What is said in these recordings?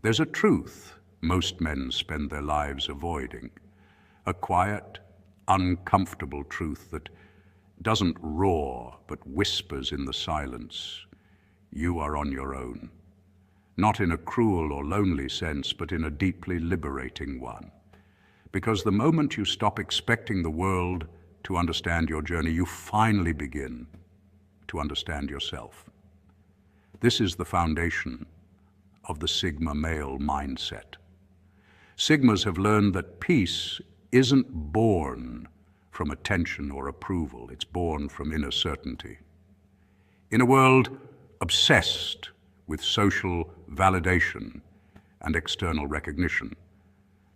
There's a truth most men spend their lives avoiding, a quiet, uncomfortable truth that doesn't roar but whispers in the silence. You are on your own, not in a cruel or lonely sense, but in a deeply liberating one. Because the moment you stop expecting the world to understand your journey, you finally begin to understand yourself. This is the foundation of the Sigma male mindset. Sigmas have learned that peace isn't born from attention or approval. It's born from inner certainty. In a world obsessed with social validation and external recognition,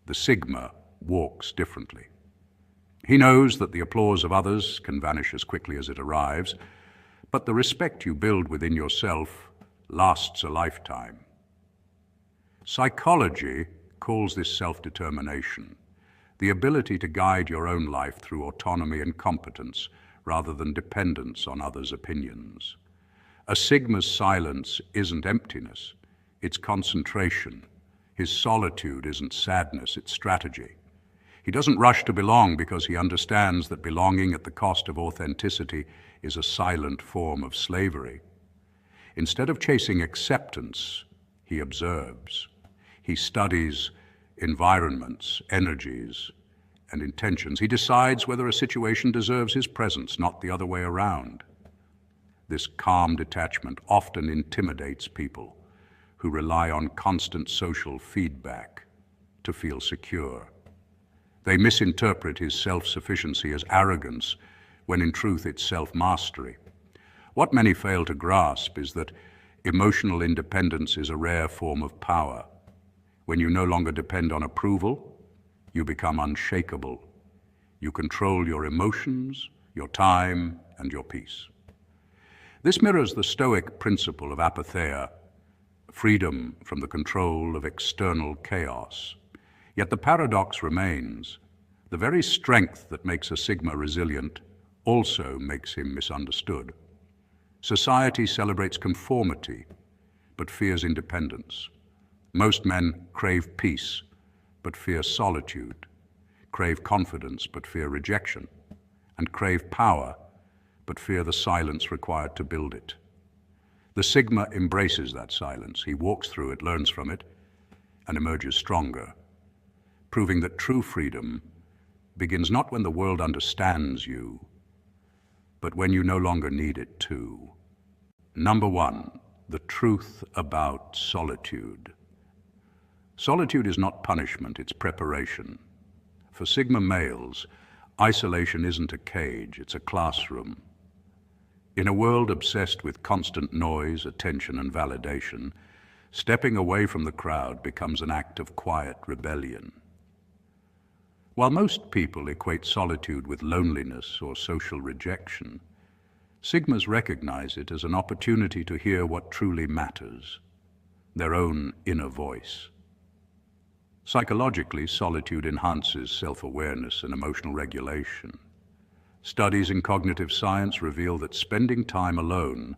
the Sigma walks differently. He knows that the applause of others can vanish as quickly as it arrives, but the respect you build within yourself lasts a lifetime. Psychology calls this self-determination, the ability to guide your own life through autonomy and competence rather than dependence on others' opinions. A Sigma's silence isn't emptiness, it's concentration. His solitude isn't sadness, it's strategy. He doesn't rush to belong because he understands that belonging at the cost of authenticity is a silent form of slavery. Instead of chasing acceptance, he observes. He studies environments, energies, and intentions. He decides whether a situation deserves his presence, not the other way around. This calm detachment often intimidates people who rely on constant social feedback to feel secure. They misinterpret his self-sufficiency as arrogance, when in truth it's self-mastery. What many fail to grasp is that emotional independence is a rare form of power. When you no longer depend on approval, you become unshakable. You control your emotions, your time, and your peace. This mirrors the Stoic principle of apatheia, freedom from the control of external chaos. Yet the paradox remains. The very strength that makes a Sigma resilient also makes him misunderstood. Society celebrates conformity, but fears independence. Most men crave peace, but fear solitude, crave confidence, but fear rejection, and crave power, but fear the silence required to build it. The Sigma embraces that silence. He walks through it, learns from it, and emerges stronger, proving that true freedom begins not when the world understands you, but when you no longer need it to. Number one, the truth about solitude. Solitude is not punishment, it's preparation. For Sigma males, isolation isn't a cage, it's a classroom. In a world obsessed with constant noise, attention, and validation, stepping away from the crowd becomes an act of quiet rebellion. While most people equate solitude with loneliness or social rejection, Sigmas recognize it as an opportunity to hear what truly matters, their own inner voice. Psychologically, solitude enhances self-awareness and emotional regulation. Studies in cognitive science reveal that spending time alone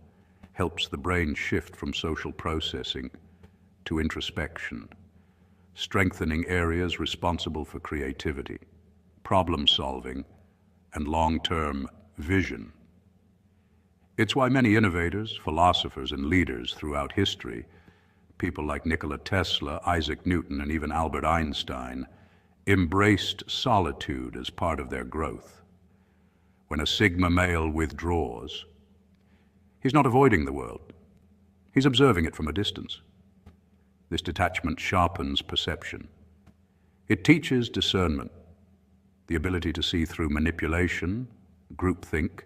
helps the brain shift from social processing to introspection, strengthening areas responsible for creativity, problem solving, and long-term vision. It's why many innovators, philosophers, and leaders throughout history, people like Nikola Tesla, Isaac Newton, and even Albert Einstein, embraced solitude as part of their growth. When a Sigma male withdraws, he's not avoiding the world, he's observing it from a distance. This detachment sharpens perception. It teaches discernment, the ability to see through manipulation, groupthink,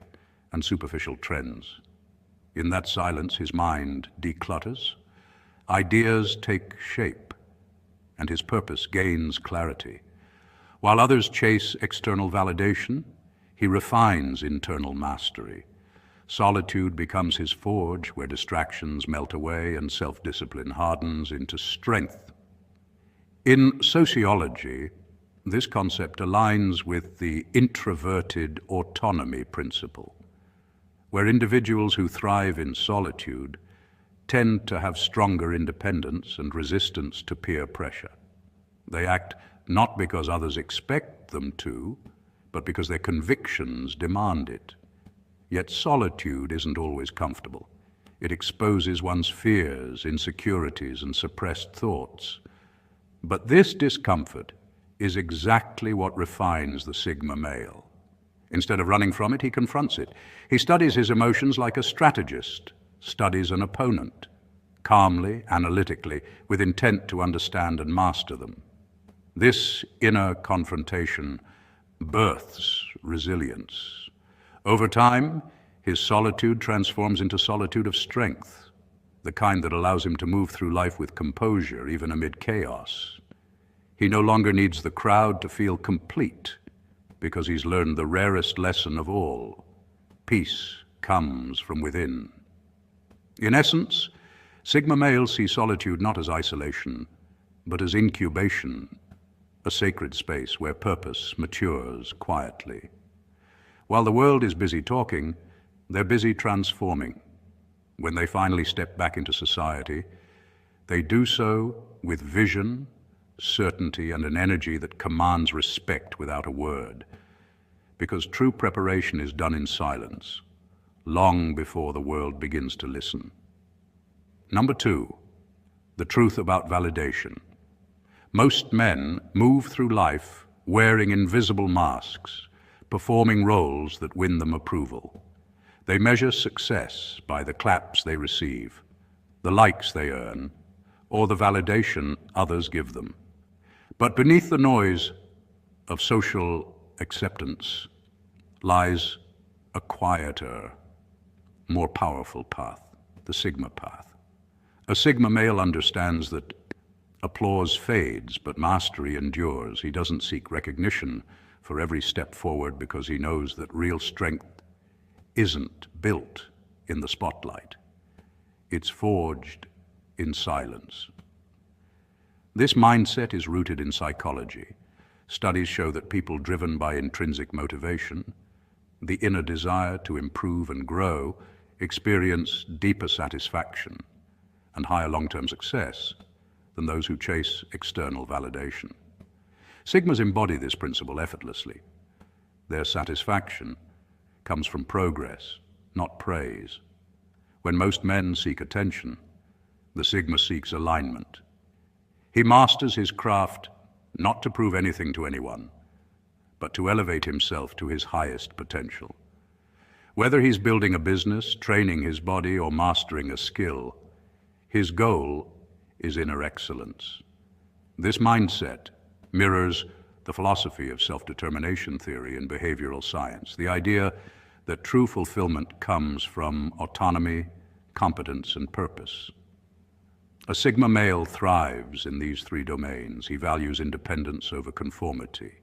and superficial trends. In that silence, his mind declutters, ideas take shape, and his purpose gains clarity. While others chase external validation, he refines internal mastery. Solitude becomes his forge, where distractions melt away and self-discipline hardens into strength. In sociology, this concept aligns with the introverted autonomy principle, where individuals who thrive in solitude tend to have stronger independence and resistance to peer pressure. They act not because others expect them to, but because their convictions demand it. Yet solitude isn't always comfortable. It exposes one's fears, insecurities, and suppressed thoughts. But this discomfort is exactly what refines the Sigma male. Instead of running from it, he confronts it. He studies his emotions like a strategist studies an opponent, calmly, analytically, with intent to understand and master them. This inner confrontation births resilience. Over time, his solitude transforms into solitude of strength, the kind that allows him to move through life with composure, even amid chaos. He no longer needs the crowd to feel complete, because he's learned the rarest lesson of all. Peace comes from within. In essence, Sigma males see solitude not as isolation, but as incubation, a sacred space where purpose matures quietly. While the world is busy talking, they're busy transforming. When they finally step back into society, they do so with vision, certainty, and an energy that commands respect without a word. Because true preparation is done in silence, long before the world begins to listen. Number 2, the truth about validation. Most men move through life wearing invisible masks, performing roles that win them approval. They measure success by the claps they receive, the likes they earn, or the validation others give them. But beneath the noise of social acceptance lies a quieter, more powerful path, the Sigma path. A Sigma male understands that applause fades, but mastery endures. He doesn't seek recognition for every step forward because he knows that real strength isn't built in the spotlight. It's forged in silence. This mindset is rooted in psychology. Studies show that people driven by intrinsic motivation, the inner desire to improve and grow, experience deeper satisfaction and higher long-term success than those who chase external validation. Sigmas embody this principle effortlessly. Their satisfaction comes from progress, not praise. When most men seek attention, the Sigma seeks alignment. He masters his craft not to prove anything to anyone, but to elevate himself to his highest potential. Whether he's building a business, training his body, or mastering a skill, his goal is inner excellence. This mindset mirrors the philosophy of self-determination theory in behavioral science, the idea that true fulfillment comes from autonomy, competence, and purpose. A Sigma male thrives in these 3 domains. He values independence over conformity,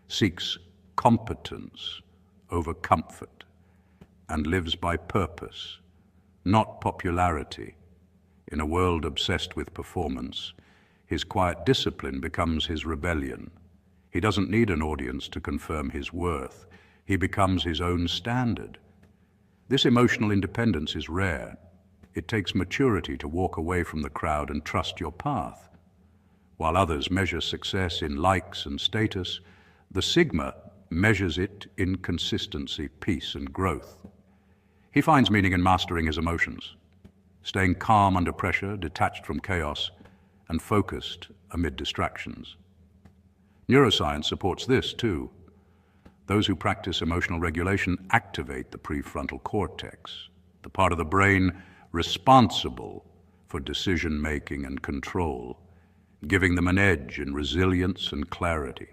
seeks competence over comfort, and lives by purpose, not popularity. In a world obsessed with performance, his quiet discipline becomes his rebellion. He doesn't need an audience to confirm his worth. He becomes his own standard. This emotional independence is rare. It takes maturity to walk away from the crowd and trust your path. While others measure success in likes and status, the Sigma measures it in consistency, peace, and growth. He finds meaning in mastering his emotions, staying calm under pressure, detached from chaos, and focused amid distractions. Neuroscience supports this too. Those who practice emotional regulation activate the prefrontal cortex, the part of the brain responsible for decision-making and control, giving them an edge in resilience and clarity.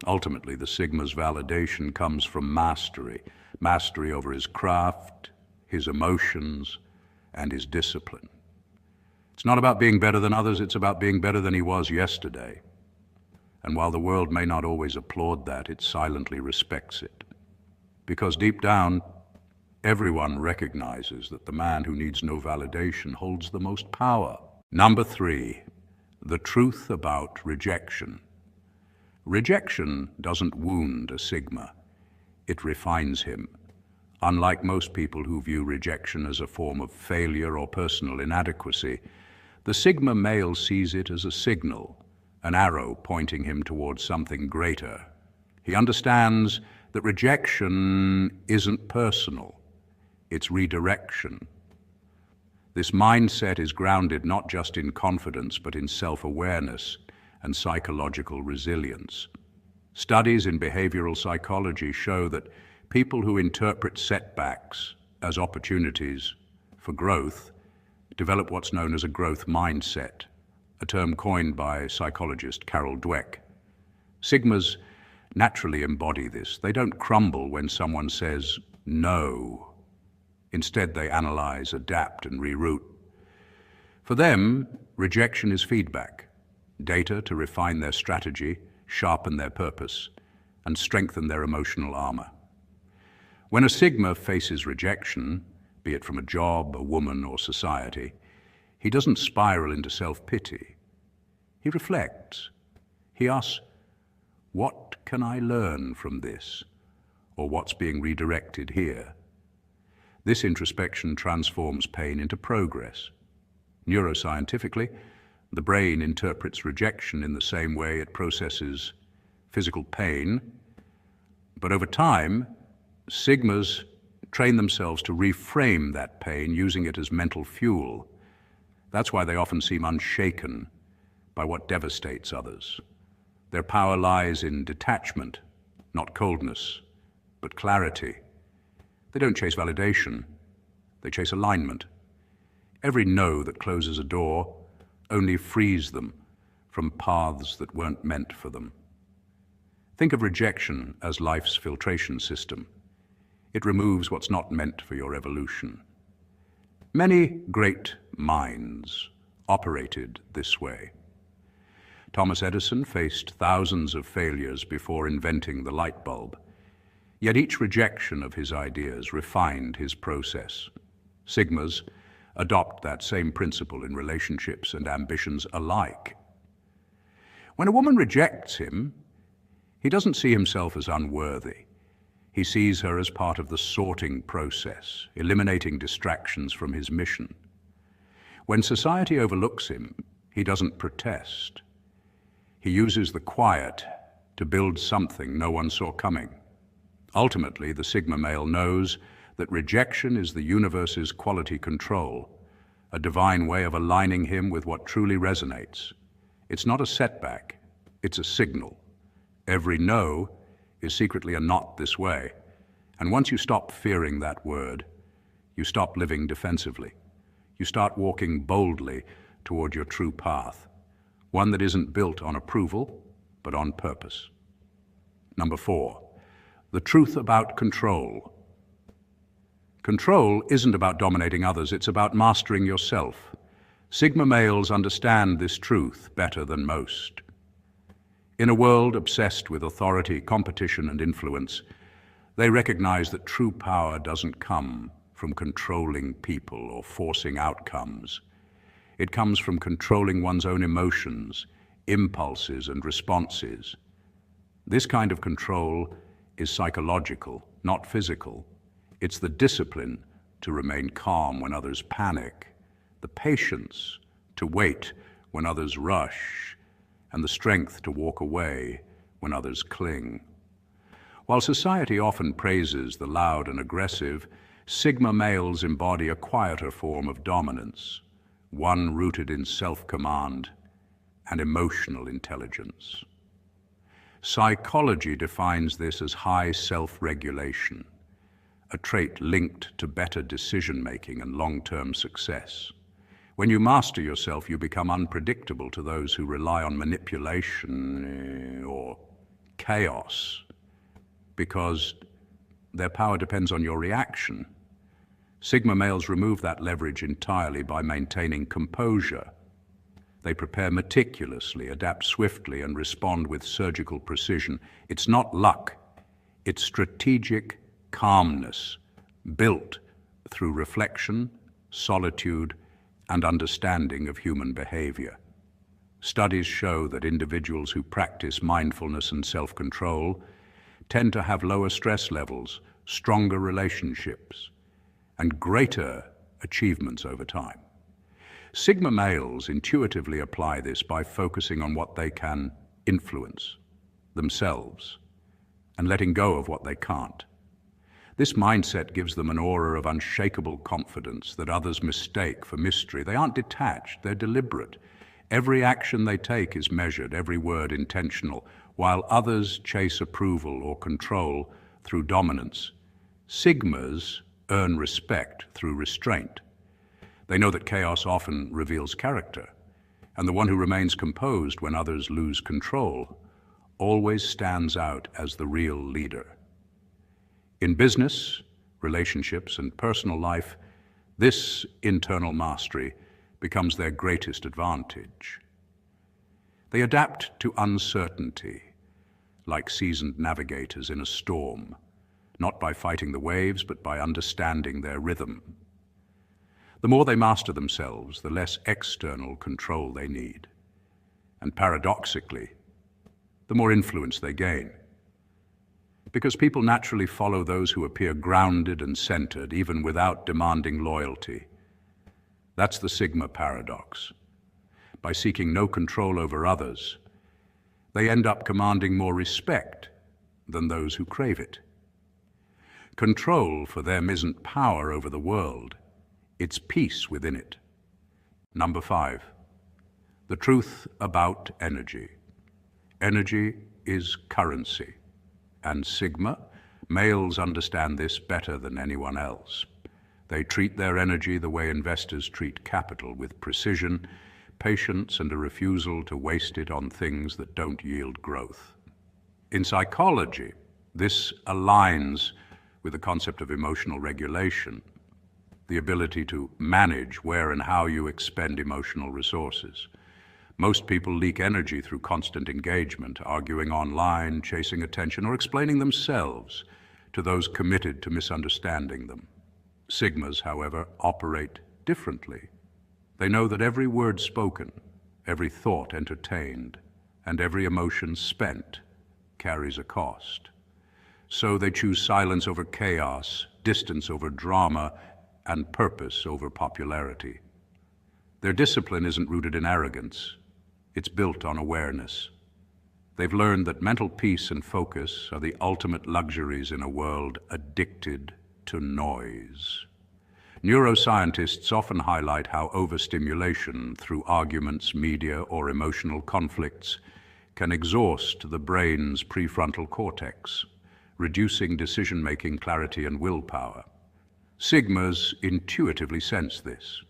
Ultimately, the Sigma's validation comes from mastery over his craft, his emotions, and his discipline. It's not about being better than others, it's about being better than he was yesterday. And while the world may not always applaud that, it silently respects it. Because deep down, everyone recognizes that the man who needs no validation holds the most power. Number 3, the truth about rejection. Rejection doesn't wound a Sigma, it refines him. Unlike most people who view rejection as a form of failure or personal inadequacy, the Sigma male sees it as a signal, an arrow pointing him towards something greater. He understands that rejection isn't personal, it's redirection. This mindset is grounded not just in confidence, but in self-awareness and psychological resilience. Studies in behavioral psychology show that people who interpret setbacks as opportunities for growth develop what's known as a growth mindset, a term coined by psychologist Carol Dweck. Sigmas naturally embody this. They don't crumble when someone says no. Instead, they analyze, adapt, and reroute. For them, rejection is feedback, data to refine their strategy, sharpen their purpose, and strengthen their emotional armor. When a Sigma faces rejection, be it from a job, a woman, or society, he doesn't spiral into self-pity. He reflects. He asks, what can I learn from this? Or what's being redirected here? This introspection transforms pain into progress. Neuroscientifically, the brain interprets rejection in the same way it processes physical pain, but over time, Sigmas train themselves to reframe that pain using it as mental fuel. That's why they often seem unshaken by what devastates others. Their power lies in detachment, not coldness, but clarity. They don't chase validation, they chase alignment. Every no that closes a door only frees them from paths that weren't meant for them. Think of rejection as life's filtration system. It removes what's not meant for your evolution. Many great minds operated this way. Thomas Edison faced thousands of failures before inventing the light bulb. Yet each rejection of his ideas refined his process. Sigmas adopt that same principle in relationships and ambitions alike. When a woman rejects him, he doesn't see himself as unworthy. He sees her as part of the sorting process, eliminating distractions from his mission. When society overlooks him, he doesn't protest. He uses the quiet to build something no one saw coming. Ultimately, the Sigma male knows that rejection is the universe's quality control, a divine way of aligning him with what truly resonates. It's not a setback, it's a signal. Every no is secretly a not this way. And once you stop fearing that word, you stop living defensively. You start walking boldly toward your true path, one that isn't built on approval, but on purpose. Number 4, the truth about control. Control isn't about dominating others, it's about mastering yourself. Sigma males understand this truth better than most. In a world obsessed with authority, competition, and influence, they recognize that true power doesn't come from controlling people or forcing outcomes. It comes from controlling one's own emotions, impulses, and responses. This kind of control is psychological, not physical. It's the discipline to remain calm when others panic, the patience to wait when others rush, and the strength to walk away when others cling. While society often praises the loud and aggressive, Sigma males embody a quieter form of dominance, one rooted in self-command and emotional intelligence. Psychology defines this as high self-regulation, a trait linked to better decision-making and long-term success. When you master yourself, you become unpredictable to those who rely on manipulation or chaos, because their power depends on your reaction. Sigma males remove that leverage entirely by maintaining composure. They prepare meticulously, adapt swiftly, and respond with surgical precision. It's not luck, it's strategic calmness, built through reflection, solitude, and understanding of human behavior. Studies show that individuals who practice mindfulness and self-control tend to have lower stress levels, stronger relationships, and greater achievements over time. Sigma males intuitively apply this by focusing on what they can influence, themselves, and letting go of what they can't. This mindset gives them an aura of unshakable confidence that others mistake for mystery. They aren't detached, they're deliberate. Every action they take is measured, every word intentional. While others chase approval or control through dominance, Sigmas earn respect through restraint. They know that chaos often reveals character, and the one who remains composed when others lose control always stands out as the real leader. In business, relationships, and personal life, this internal mastery becomes their greatest advantage. They adapt to uncertainty, like seasoned navigators in a storm, not by fighting the waves, but by understanding their rhythm. The more they master themselves, the less external control they need. And paradoxically, the more influence they gain. Because people naturally follow those who appear grounded and centered, even without demanding loyalty. That's the Sigma paradox. By seeking no control over others, they end up commanding more respect than those who crave it. Control for them isn't power over the world, it's peace within it. Number 5, the truth about energy. Energy is currency. And Sigma, males understand this better than anyone else. They treat their energy the way investors treat capital, with precision, patience, and a refusal to waste it on things that don't yield growth. In psychology, this aligns with the concept of emotional regulation, the ability to manage where and how you expend emotional resources. Most people leak energy through constant engagement, arguing online, chasing attention, or explaining themselves to those committed to misunderstanding them. Sigmas, however, operate differently. They know that every word spoken, every thought entertained, and every emotion spent carries a cost. So they choose silence over chaos, distance over drama, and purpose over popularity. Their discipline isn't rooted in arrogance. It's built on awareness. They've learned that mental peace and focus are the ultimate luxuries in a world addicted to noise. Neuroscientists often highlight how overstimulation through arguments, media, or emotional conflicts can exhaust the brain's prefrontal cortex, reducing decision-making clarity and willpower. Sigmas intuitively sense this.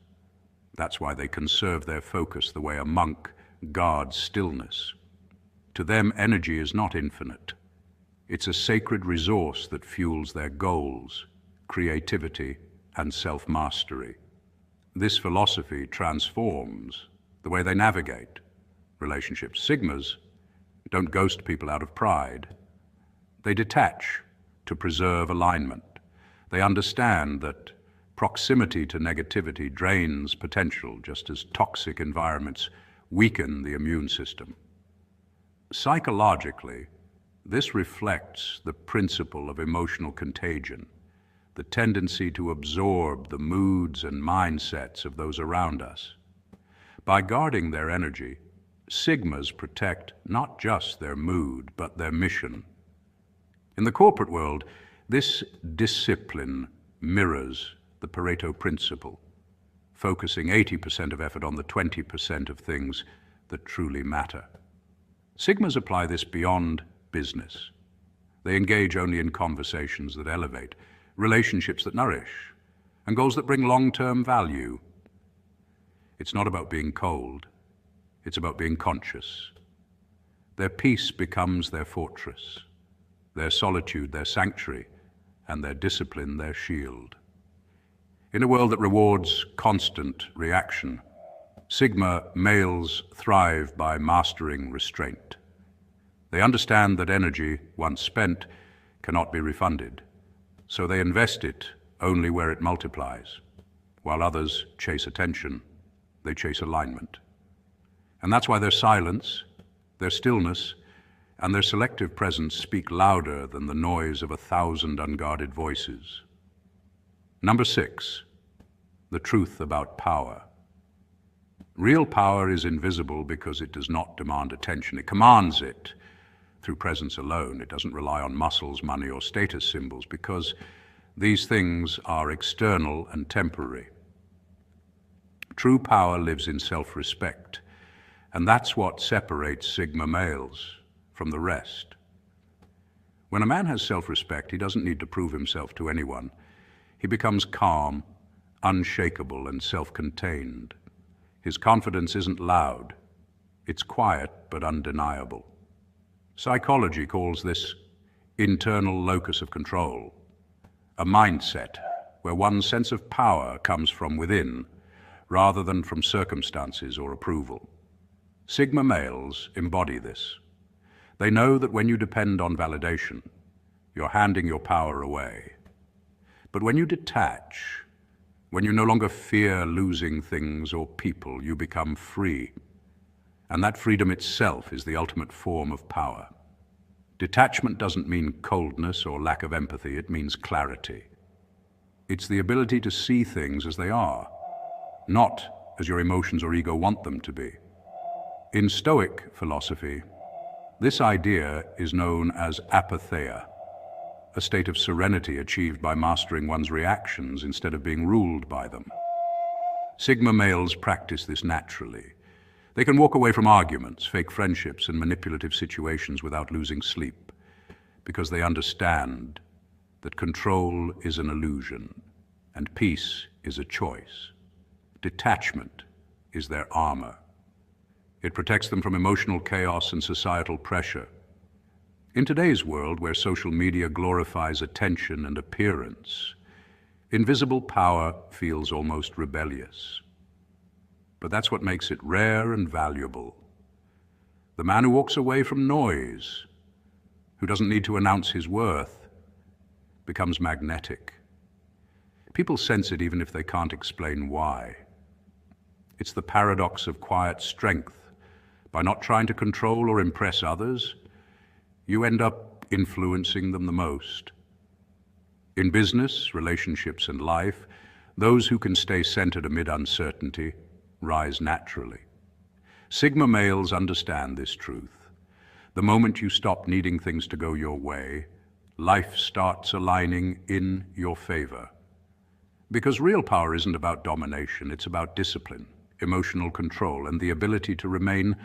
That's why they conserve their focus the way a monk guards stillness. To them, energy is not infinite. It's a sacred resource that fuels their goals, creativity, and self-mastery. This philosophy transforms the way they navigate relationships. Sigmas don't ghost people out of pride. They detach to preserve alignment. They understand that proximity to negativity drains potential, just as toxic environments weaken the immune system. Psychologically, this reflects the principle of emotional contagion, the tendency to absorb the moods and mindsets of those around us. By guarding their energy, Sigmas protect not just their mood, but their mission. In the corporate world, this discipline mirrors the Pareto principle, focusing 80% of effort on the 20% of things that truly matter. Sigmas apply this beyond business. They engage only in conversations that elevate, relationships that nourish, and goals that bring long-term value. It's not about being cold, it's about being conscious. Their peace becomes their fortress, their solitude their sanctuary, and their discipline their shield. In a world that rewards constant reaction, Sigma males thrive by mastering restraint. They understand that energy, once spent, cannot be refunded, so they invest it only where it multiplies. While others chase attention, they chase alignment. And that's why their silence, their stillness, and their selective presence speak louder than the noise of 1,000 unguarded voices. Number 6, the truth about power. Real power is invisible because it does not demand attention. It commands it through presence alone. It doesn't rely on muscles, money, or status symbols because these things are external and temporary. True power lives in self-respect, and that's what separates Sigma males from the rest. When a man has self-respect, he doesn't need to prove himself to anyone. He becomes calm, unshakable, and self-contained. His confidence isn't loud. It's quiet but undeniable. Psychology calls this internal locus of control, a mindset where one's sense of power comes from within rather than from circumstances or approval. Sigma males embody this. They know that when you depend on validation, you're handing your power away. But when you detach, when you no longer fear losing things or people, you become free. And that freedom itself is the ultimate form of power. Detachment doesn't mean coldness or lack of empathy, it means clarity. It's the ability to see things as they are, not as your emotions or ego want them to be. In Stoic philosophy, this idea is known as apatheia, a state of serenity achieved by mastering one's reactions instead of being ruled by them. Sigma males practice this naturally. They can walk away from arguments, fake friendships, and manipulative situations without losing sleep, because they understand that control is an illusion and peace is a choice. Detachment is their armor. It protects them from emotional chaos and societal pressure. In today's world, where social media glorifies attention and appearance, invisible power feels almost rebellious. But that's what makes it rare and valuable. The man who walks away from noise, who doesn't need to announce his worth, becomes magnetic. People sense it even if they can't explain why. It's the paradox of quiet strength. By not trying to control or impress others, you end up influencing them the most. In business, relationships, and life, those who can stay centered amid uncertainty rise naturally. Sigma males understand this truth. The moment you stop needing things to go your way, life starts aligning in your favor. Because real power isn't about domination, it's about discipline, emotional control, and the ability to remain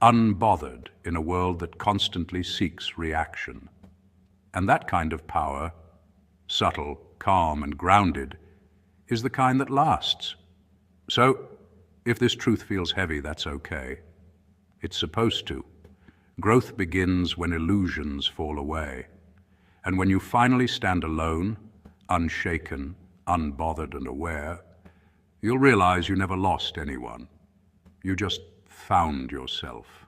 unbothered in a world that constantly seeks reaction. And that kind of power, subtle, calm, and grounded, is the kind that lasts. So, if this truth feels heavy, that's okay. It's supposed to. Growth begins when illusions fall away. And when you finally stand alone, unshaken, unbothered, and aware, you'll realize you never lost anyone. You just found yourself.